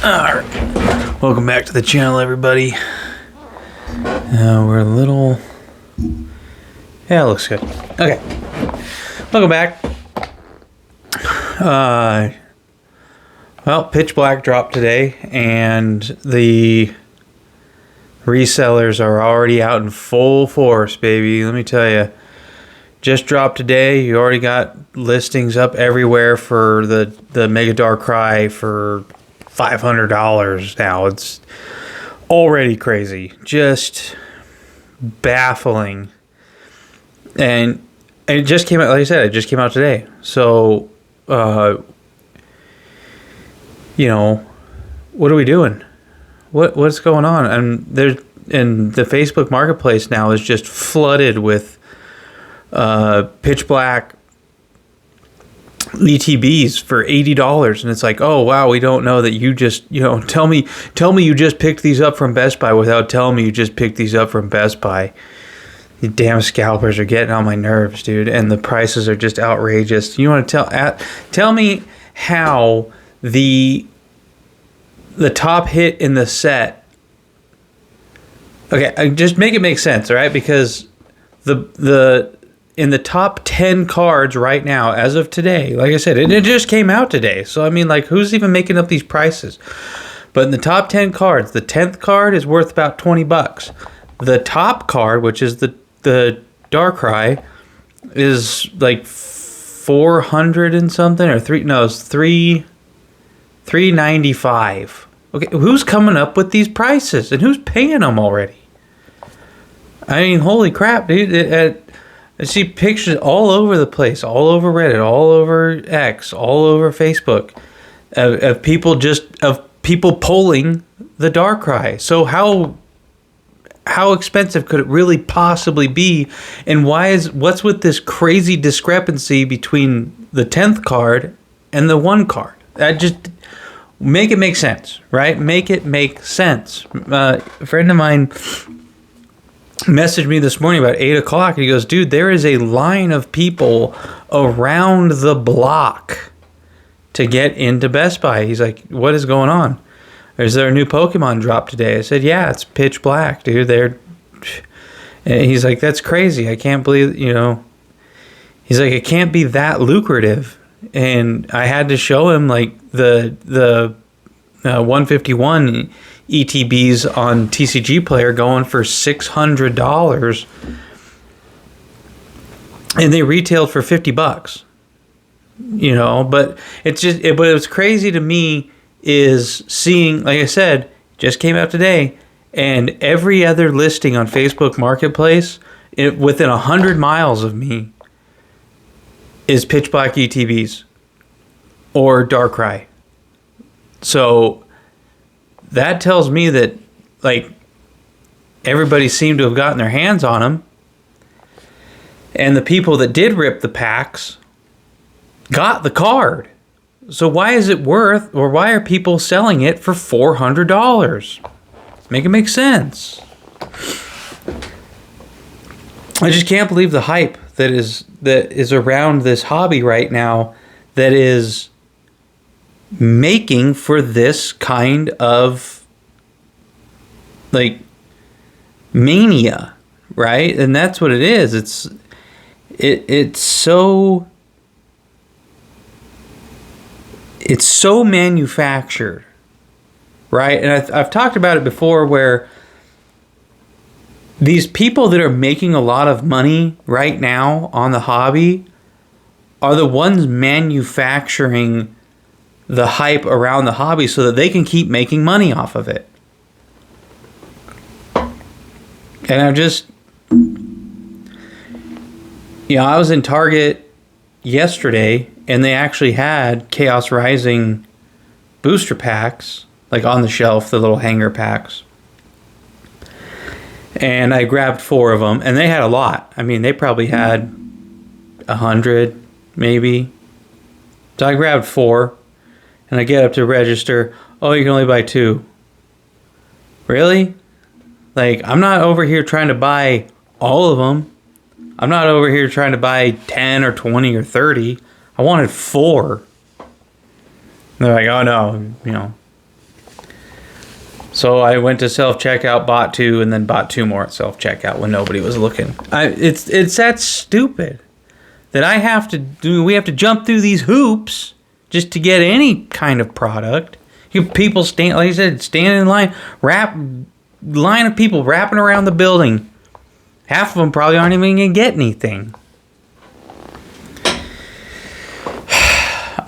Alright, welcome back to the channel, everybody. We're a little... Yeah, it looks good. Okay, welcome back. Well, Pitch Black dropped today, and the resellers are already out in full force, baby. Let me tell you. Just dropped today. You already got listings up everywhere for the Mega Darkrai for $500 now. It's already crazy. Just baffling. And it just came out, like I said, it just came out today. So, you know, what are we doing? What's going on? And the Facebook Marketplace now is just flooded with Pitch Black ETBs for $80, and it's like, oh wow, we don't know that you just, tell me you just picked these up from Best Buy without telling me you just picked these up from Best Buy. You damn scalpers are getting on my nerves, dude, and the prices are just outrageous. You want to tell me how the top hit in the set? Okay, just make it make sense, all right? Because in the top 10 cards right now, as of today, like I said, it just came out today. So, I mean, like, who's even making up these prices? But in the top 10 cards, the 10th card is worth about $20. The top card, which is the Darkrai, is like 400 and something, or it's 395. Okay, who's coming up with these prices? And who's paying them already? I mean, holy crap, dude. I see pictures all over the place, all over Reddit, all over X, all over Facebook, of people polling the Darkrai. So how expensive could it really possibly be? And what's with this crazy discrepancy between the 10th card and the 1 card? Just make it make sense, right? Make it make sense. A friend of mine messaged me this morning about 8 o'clock, and he goes, dude, there is a line of people around the block to get into Best Buy. He's like, what is going on? Is there a new Pokemon drop today? I said, yeah, it's Pitch Black, dude. And he's like, that's crazy. I can't believe, he's like, it can't be that lucrative. And I had to show him like the 151 ETBs on TCG Player going for $600, and they retailed for $50. But it's just, but it was crazy to me is seeing, like I said, just came out today, and every other listing on Facebook Marketplace within 100 miles of me is Pitch Black ETBs or Darkrai. So that tells me that, like, everybody seemed to have gotten their hands on them. And the people that did rip the packs got the card. So why is it worth, or why are people selling it for $400? Make it make sense. I just can't believe the hype that is around this hobby right now, that is making for this kind of like mania, right? And that's what it is. It's so manufactured, right? And I've talked about it before, where these people that are making a lot of money right now on the hobby are the ones manufacturing the hype around the hobby so that they can keep making money off of it. And I was in Target yesterday, and they actually had Chaos Rising booster packs, like on the shelf, the little hanger packs. And I grabbed 4 of them, and they had a lot. I mean, they probably had 100, maybe. So I grabbed 4. And I get up to register. Oh, you can only buy 2. Really? Like, I'm not over here trying to buy all of them. I'm not over here trying to buy 10 or 20 or 30. I wanted 4. And they're like, oh no, So I went to self-checkout, bought 2, and then bought 2 more at self-checkout when nobody was looking. It's that stupid that we have to jump through these hoops just to get any kind of product. People stand, like I said, standing in line, line of people wrapping around the building. Half of them probably aren't even going to get anything.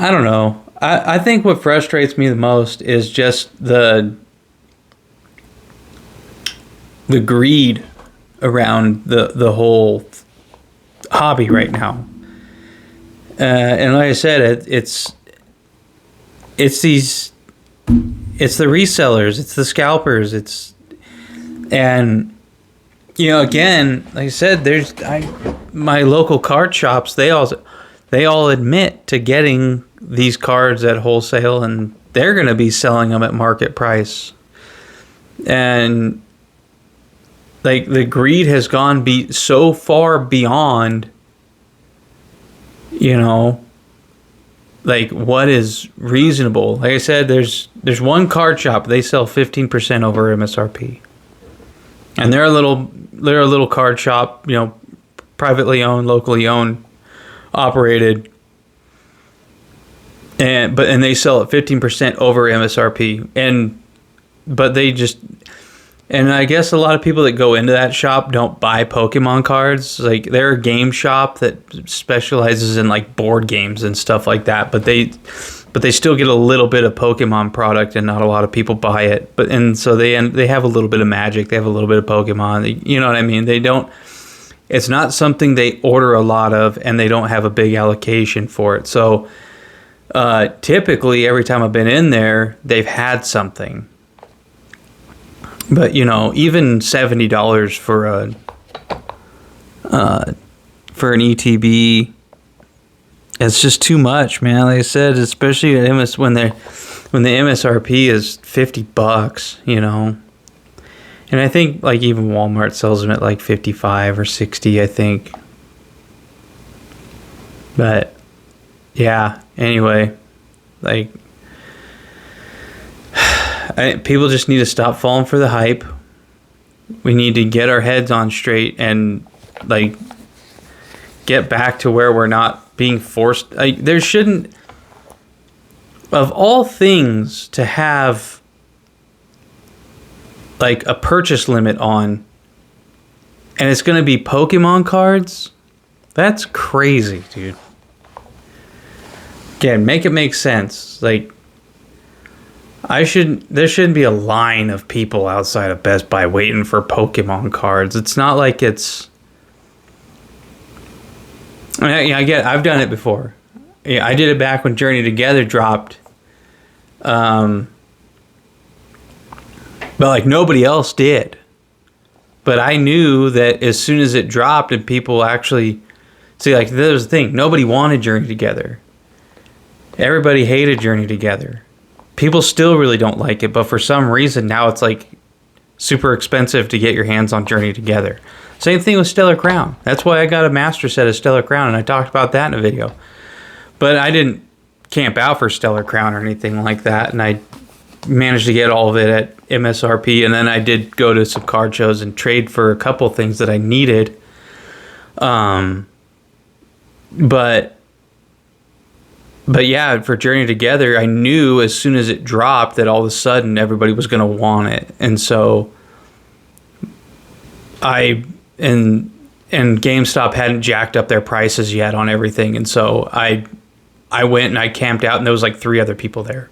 I don't know. I think what frustrates me the most is just the greed around the whole hobby right now. And like I said, it's the resellers, it's the scalpers, and you know, again, like I said, my local card shops, they all admit to getting these cards at wholesale, and they're going to be selling them at market price. And like the greed has gone so far beyond, you know, like what is reasonable. Like I said, there's one card shop, they sell 15% over MSRP. And they're a little card shop, you know, privately owned, locally owned, operated. And they sell at 15% over MSRP. And I guess a lot of people that go into that shop don't buy Pokemon cards. Like, they're a game shop that specializes in like board games and stuff like that. But they still get a little bit of Pokemon product, and not a lot of people buy it. So they have a little bit of Magic, they have a little bit of Pokemon. You know what I mean? They don't. It's not something they order a lot of, and they don't have a big allocation for it. So typically, every time I've been in there, they've had something. But, you know, even $70 for an ETB, it's just too much, man. Like I said, especially at when the MSRP is $50, you know. And I think like even Walmart sells them at like 55 or 60, I think. But yeah, anyway, like people just need to stop falling for the hype. We need to get our heads on straight and like get back to where we're not being forced. Like, there shouldn't, of all things, to have like a purchase limit on, and it's going to be Pokemon cards. That's crazy, dude. Again, make it make sense. Like, there shouldn't be a line of people outside of Best Buy waiting for Pokemon cards. It's not like it's... I've done it before. Yeah, I did it back when Journey Together dropped. But like nobody else did. But I knew that as soon as it dropped and people actually... See, like, there's the thing. Nobody wanted Journey Together. Everybody hated Journey Together. People still really don't like it, but for some reason now it's like super expensive to get your hands on Journey Together. Same thing with Stellar Crown. That's why I got a master set of Stellar Crown, and I talked about that in a video. But I didn't camp out for Stellar Crown or anything like that, and I managed to get all of it at MSRP, and then I did go to some card shows and trade for a couple things that I needed. But yeah, for Journey Together, I knew as soon as it dropped that all of a sudden everybody was going to want it. And so and GameStop hadn't jacked up their prices yet on everything. And so I went and I camped out, and there was like 3 other people there.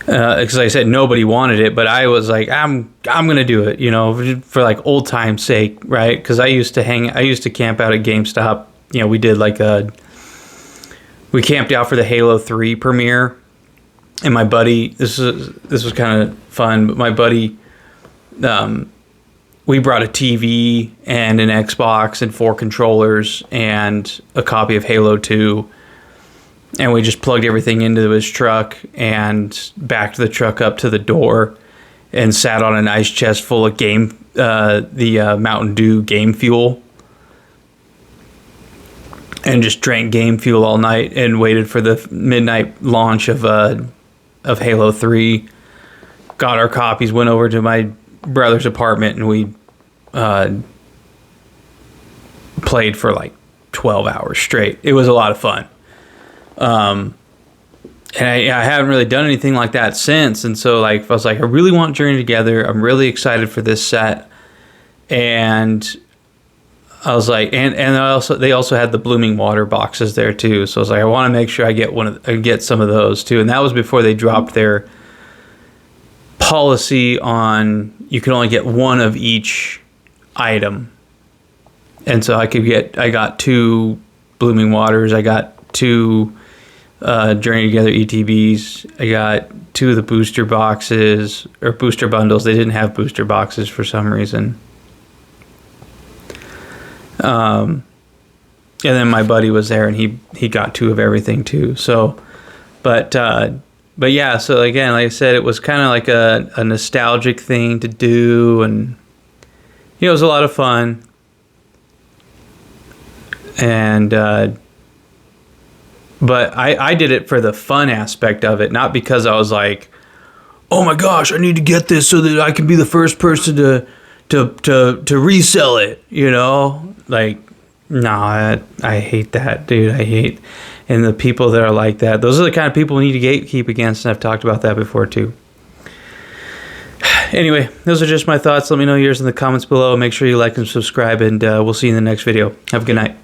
Because like I said, nobody wanted it, but I was like, I'm going to do it, you know, for like old time's sake, right? Because I used to camp out at GameStop. You know, we did like we camped out for the Halo 3 premiere, and my buddy, this was kind of fun, but my buddy, we brought a TV and an Xbox and 4 controllers and a copy of Halo 2, and we just plugged everything into his truck and backed the truck up to the door and sat on an ice chest full of the Mountain Dew Game Fuel. And just drank Game Fuel all night and waited for the midnight launch of Halo 3. got our copies, went over to my brother's apartment, and we played for like 12 hours straight. It was a lot of fun. And I haven't really done anything like that since. And so like I was like, I really want Journey Together. I'm really excited for this set. And I was like, and they also had the Blooming Water boxes there too. So I was like, I want to make sure I get some of those too. And that was before they dropped their policy on you can only get one of each item. And so I got 2 Blooming Waters. I got 2 Journey Together ETBs. I got 2 of the booster boxes or booster bundles. They didn't have booster boxes for some reason. And then my buddy was there, and he got 2 of everything too. So, but yeah. So again, like I said, it was kind of like a nostalgic thing to do, and it was a lot of fun. And but I did it for the fun aspect of it, not because I was like, oh my gosh, I need to get this so that I can be the first person to resell it, you know? Like, nah, I hate that, dude. I hate, and the people that are like that, those are the kind of people we need to gatekeep against, and I've talked about that before too. Anyway, those are just my thoughts. Let me know yours in the comments below. Make sure you like and subscribe, and we'll see you in the next video. Have a good night.